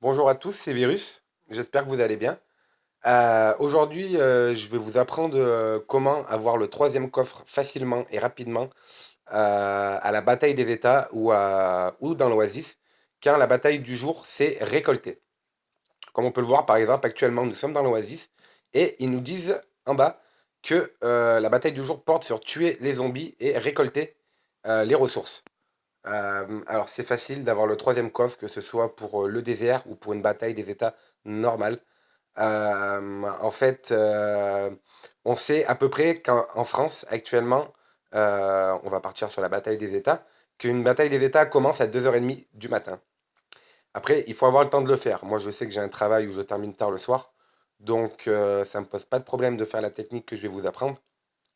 Bonjour à tous, c'est Virus. J'espère que vous allez bien. Aujourd'hui, je vais vous apprendre comment avoir le troisième coffre facilement et rapidement à la bataille des États ou dans l'Oasis, car la bataille du jour, c'est récolter. Comme on peut le voir, par exemple, actuellement, nous sommes dans l'Oasis et ils nous disent en bas que la bataille du jour porte sur tuer les zombies et récolter les ressources. Alors c'est facile d'avoir le troisième coffre, que ce soit pour le désert ou pour une bataille des États normale. En fait, on sait à peu près qu'en France, actuellement, on va partir sur la bataille des États, qu'une bataille des États commence à 2h30 du matin. Après, il faut avoir le temps de le faire. Moi, je sais que j'ai un travail où je termine tard le soir, donc ça ne me pose pas de problème de faire la technique que je vais vous apprendre.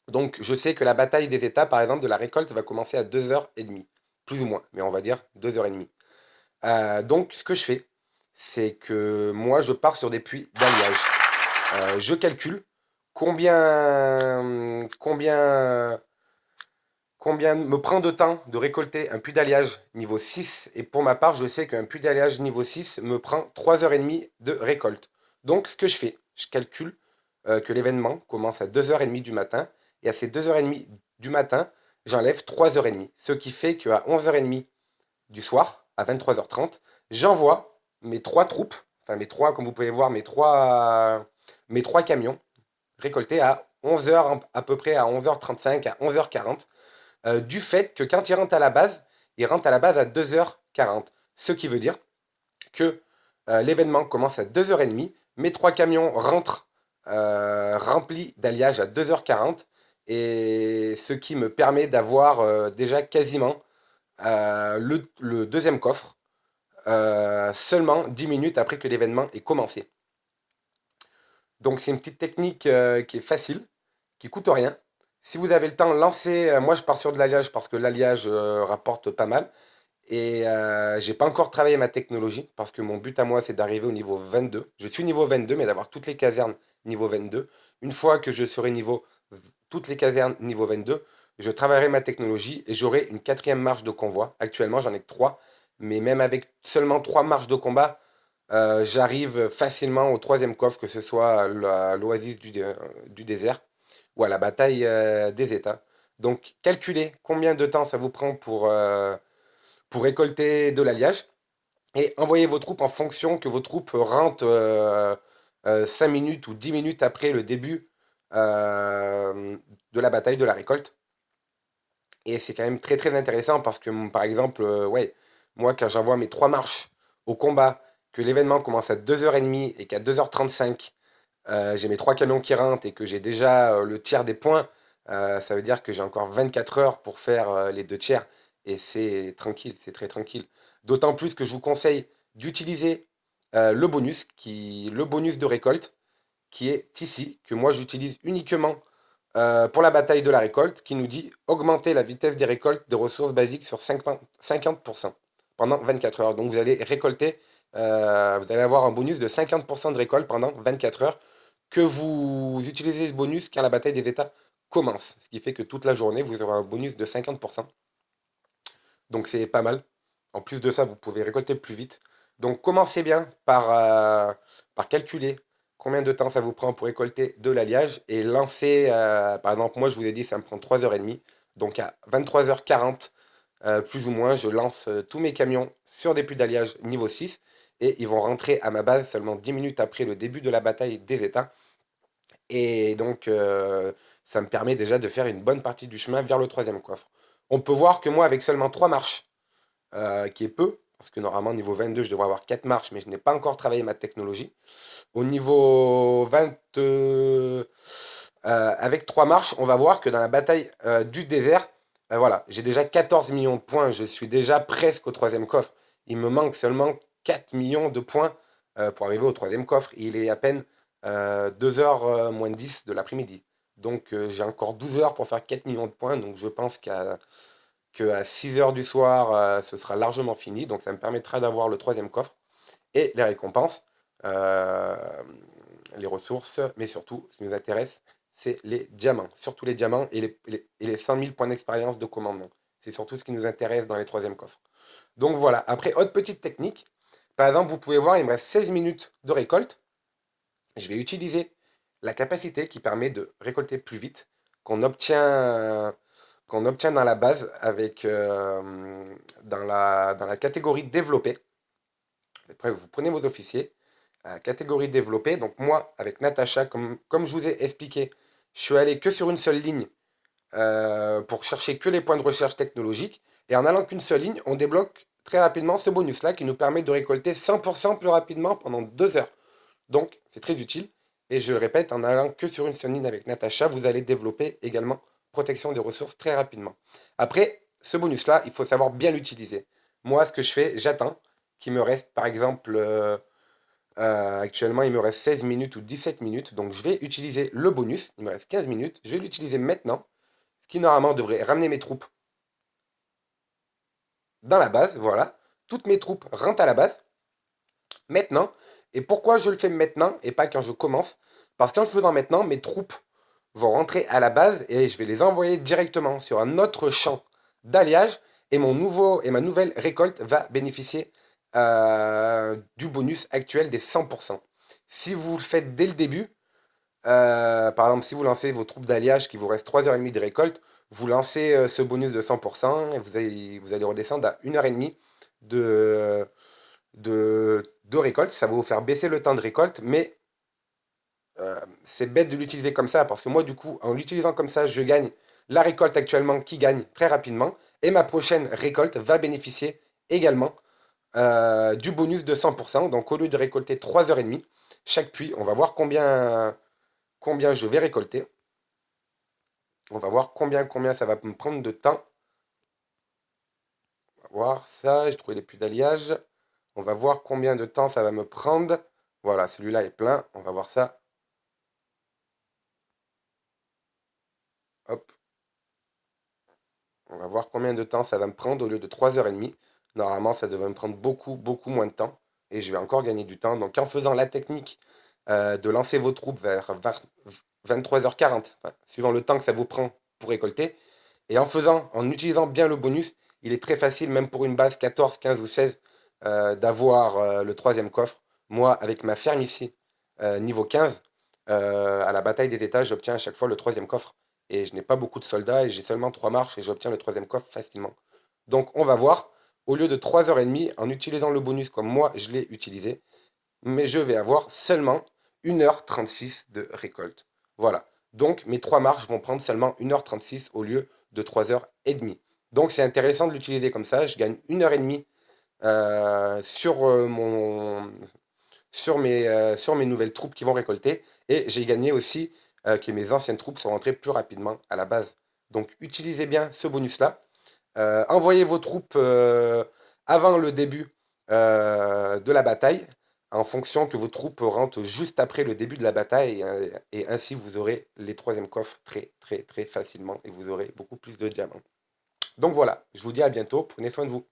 Donc, je sais que la bataille des États, par exemple, de la récolte, va commencer à 2h30, plus ou moins, mais on va dire 2h30. Donc, ce que je fais, c'est que moi, je pars sur des puits d'alliage. Je calcule combien me prend de temps de récolter un puits d'alliage niveau 6. Et pour ma part, je sais qu'un puits d'alliage niveau 6 me prend 3h30 de récolte. Donc, ce que je fais, je calcule que l'événement commence à 2h30 du matin. Et à ces 2h30 du matin, j'enlève 3h30. Ce qui fait qu'à 11h30 du soir, à 23h30, j'envoie mes trois troupes, enfin mes trois, comme vous pouvez voir, mes trois camions récoltés à 11h, à peu près à 11h35, à 11h40, du fait que quand ils rentrent à la base à 2h40. Ce qui veut dire que l'événement commence à 2h30, mes trois camions rentrent remplis d'alliage à 2h40, et ce qui me permet d'avoir déjà quasiment le deuxième coffre seulement 10 minutes après que l'événement ait commencé. Donc c'est une petite technique qui est facile, qui coûte rien. Si vous avez le temps, lancez. Moi, je pars sur de l'alliage parce que l'alliage rapporte pas mal. Et j'ai pas encore travaillé ma technologie parce que mon but à moi, c'est d'arriver au niveau 22. Je suis niveau 22, mais d'avoir toutes les casernes niveau 22. Une fois que je serai toutes les casernes niveau 22, je travaillerai ma technologie et j'aurai une quatrième marche de convoi. Actuellement, j'en ai que trois, mais même avec seulement trois marches de combat, j'arrive facilement au troisième coffre, que ce soit à l'oasis du désert ou à la bataille des États. Donc, calculez combien de temps ça vous prend pour récolter de l'alliage et envoyez vos troupes en fonction que vos troupes rentrent 5 minutes ou 10 minutes après le début de la bataille, de la récolte. Et c'est quand même très très intéressant parce que, par exemple, ouais, moi quand j'envoie mes trois marches au combat, que l'événement commence à 2h30 et qu'à 2h35, j'ai mes trois camions qui rentrent et que j'ai déjà le tiers des points, ça veut dire que j'ai encore 24 heures pour faire les deux tiers. Et c'est tranquille, c'est très tranquille. D'autant plus que je vous conseille d'utiliser le bonus de récolte qui est ici, que moi j'utilise uniquement pour la bataille de la récolte, qui nous dit augmenter la vitesse des récoltes de ressources basiques sur 50% pendant 24 heures. Donc vous allez récolter, vous allez avoir un bonus de 50% de récolte pendant 24 heures, que vous utilisez ce bonus quand la bataille des États commence. Ce qui fait que toute la journée, vous aurez un bonus de 50%. Donc c'est pas mal. En plus de ça, vous pouvez récolter plus vite. Donc commencez bien par calculer combien de temps ça vous prend pour récolter de l'alliage et lancer, par exemple, moi je vous ai dit ça me prend 3h30. Donc à 23h40, plus ou moins, je lance tous mes camions sur des puits d'alliage niveau 6 et ils vont rentrer à ma base seulement 10 minutes après le début de la bataille des États. Et donc ça me permet déjà de faire une bonne partie du chemin vers le troisième coffre. On peut voir que moi, avec seulement 3 marches, qui est peu, parce que normalement, niveau 22, je devrais avoir 4 marches, mais je n'ai pas encore travaillé ma technologie. Au niveau 20, avec 3 marches, on va voir que dans la bataille du désert, voilà, j'ai déjà 14 millions de points, je suis déjà presque au troisième coffre. Il me manque seulement 4 millions de points pour arriver au troisième coffre. Il est à peine 2h moins 10 de l'après-midi. Donc j'ai encore 12 heures pour faire 4 millions de points, donc je pense qu'à 6 heures du soir, ce sera largement fini. Donc ça me permettra d'avoir le troisième coffre et les récompenses, euh, les ressources, mais surtout, ce qui nous intéresse, c'est les diamants. Surtout les diamants et les 100 000 points d'expérience de commandement. C'est surtout ce qui nous intéresse dans les troisièmes coffres. Donc voilà. Après, autre petite technique. Par exemple, vous pouvez voir, il me reste 16 minutes de récolte. Je vais utiliser la capacité qui permet de récolter plus vite, qu'on obtient, qu'on obtient dans la base avec, dans la catégorie développée. Après, vous prenez vos officiers, catégorie développée. Donc moi, avec Natacha, comme je vous ai expliqué, je suis allé que sur une seule ligne pour chercher que les points de recherche technologiques. Et en allant qu'une seule ligne, on débloque très rapidement ce bonus-là qui nous permet de récolter 100% plus rapidement pendant 2 heures. Donc, c'est très utile. Et je le répète, en allant que sur une seule ligne avec Natacha, vous allez développer également protection des ressources très rapidement. Après, ce bonus-là, il faut savoir bien l'utiliser. Moi, ce que je fais, j'attends qu'il me reste, par exemple, actuellement, il me reste 16 minutes ou 17 minutes. Donc, je vais utiliser le bonus. Il me reste 15 minutes. Je vais l'utiliser maintenant, ce qui normalement devrait ramener mes troupes dans la base. Voilà. Toutes mes troupes rentrent à la base maintenant. Et pourquoi je le fais maintenant et pas quand je commence? Parce qu'en le faisant maintenant, mes troupes vont rentrer à la base et je vais les envoyer directement sur un autre champ d'alliage et ma nouvelle récolte va bénéficier du bonus actuel des 100%. Si vous le faites dès le début, par exemple, si vous lancez vos troupes d'alliage qui vous reste 3h30 de récolte, vous lancez ce bonus de 100% et vous allez redescendre à 1h30 de, de récolte. Ça va vous faire baisser le temps de récolte, mais c'est bête de l'utiliser comme ça parce que moi, du coup, en l'utilisant comme ça, je gagne la récolte actuellement qui gagne très rapidement et ma prochaine récolte va bénéficier également du bonus de 100%. Donc, au lieu de récolter 3h30 chaque puits, on va voir combien je vais récolter. On va voir combien ça va me prendre de temps. On va voir ça, j'ai trouvé les puits d'alliage. On va voir combien de temps ça va me prendre. Voilà, celui-là est plein. On va voir ça. Hop. On va voir combien de temps ça va me prendre au lieu de 3h30. Normalement, ça devrait me prendre beaucoup, beaucoup moins de temps. Et je vais encore gagner du temps. Donc, en faisant la technique de lancer vos troupes vers 23h40, enfin, suivant le temps que ça vous prend pour récolter, et en utilisant bien le bonus, il est très facile, même pour une base 14, 15 ou 16, d'avoir le troisième coffre. Moi, avec ma ferme ici, niveau 15, à la bataille des étages, j'obtiens à chaque fois le troisième coffre. Et je n'ai pas beaucoup de soldats et j'ai seulement 3 marches et j'obtiens le troisième coffre facilement. Donc on va voir, au lieu de 3h30, en utilisant le bonus comme moi je l'ai utilisé, mais je vais avoir seulement 1h36 de récolte. Voilà. Donc mes 3 marches vont prendre seulement 1h36 au lieu de 3h30. Donc c'est intéressant de l'utiliser comme ça. Je gagne 1h30 sur mes nouvelles troupes qui vont récolter. Et j'ai gagné aussi que mes anciennes troupes sont rentrées plus rapidement à la base. Donc utilisez bien ce bonus-là. Envoyez vos troupes avant le début de la bataille, en fonction que vos troupes rentrent juste après le début de la bataille, et ainsi vous aurez les troisièmes coffres très très très facilement et vous aurez beaucoup plus de diamants. Donc voilà, je vous dis à bientôt, prenez soin de vous.